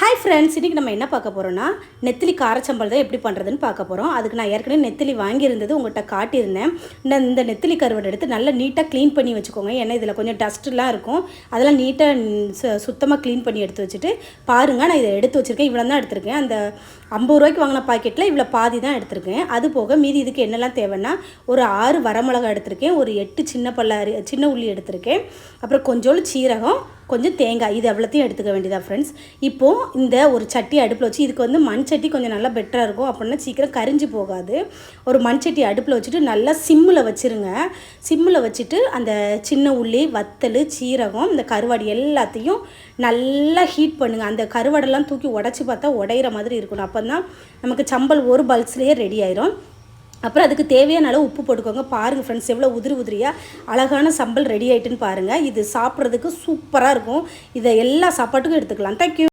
Hi friends, இன்றைக்கி நம்ம என்ன பார்க்க போகிறோன்னா நெத்திலி காரச்சம்பல் தான் எப்படி பண்ணுறதுன்னு பார்க்க போகிறோம். அதுக்கு நான் ஏற்கனவே நெத்திலி வாங்கியிருந்தது உங்கள்கிட்ட காட்டியிருந்தேன். இந்த நெத்திலி கருவாடு எடுத்து நல்லா நீட்டாக க்ளீன் பண்ணி வச்சுக்கோங்க. ஏன்னா இதில் கொஞ்சம் டஸ்ட்டுலாம் இருக்கும். அதெல்லாம் நீட்டாக சுத்தமாக க்ளீன் பண்ணி எடுத்து வச்சுட்டு பாருங்கள். நான் இதை எடுத்து வச்சுருக்கேன். இவ்வளோ தான் எடுத்திருக்கேன். அந்த 50 ரூபாய்க்கு வாங்கின பாக்கெட்டில் இவ்வளோ பாதி தான் எடுத்திருக்கேன். அது போக மீதி இதுக்கு என்னெல்லாம் தேவைன்னா ஒரு 6 வரமிளகா எடுத்திருக்கேன், ஒரு 8 சின்ன உள்ளி எடுத்திருக்கேன், அப்புறம் கொஞ்சோண்டு சீரகம், கொஞ்சம் தேங்காய். இது எவ்வளோத்தையும் எடுத்துக்க வேண்டியதா ஃப்ரெண்ட்ஸ். இப்போது இந்த ஒரு சட்டி அடுப்பில் வச்சு, இதுக்கு வந்து மண் சட்டி கொஞ்சம் நல்லா பெட்டராக இருக்கும், அப்படின்னா சீக்கிரம் கரிஞ்சு போகாது. ஒரு மண் சட்டி அடுப்பில் வச்சுட்டு நல்லா சிம்மில் வச்சுருங்க. சிம்மில் வச்சுட்டு அந்த சின்ன உள்ளி, வத்தல், சீரகம், இந்த கருவாடு எல்லாத்தையும் நல்லா ஹீட் பண்ணுங்கள். அந்த கருவாடெல்லாம் தூக்கி உடச்சி பார்த்தா உடையிற மாதிரி இருக்கணும். அப்போ தான் நமக்கு சம்பல் ஒரு பல்ஸ்லேயே ரெடி ஆயிரும். அப்புறம் அதுக்கு தேவையான அளவு உப்பு போட்டுக்கோங்க. பாருங்கள் ஃப்ரெண்ட்ஸ், எவ்வளோ உதிரியாக அழகான சம்பல் ரெடி ஆகிட்டுன்னு பாருங்கள். இது சாப்பிட்றதுக்கு சூப்பராக இருக்கும். இதை எல்லா சாப்பாட்டுக்கும் எடுத்துக்கலாம். தேங்க்யூ.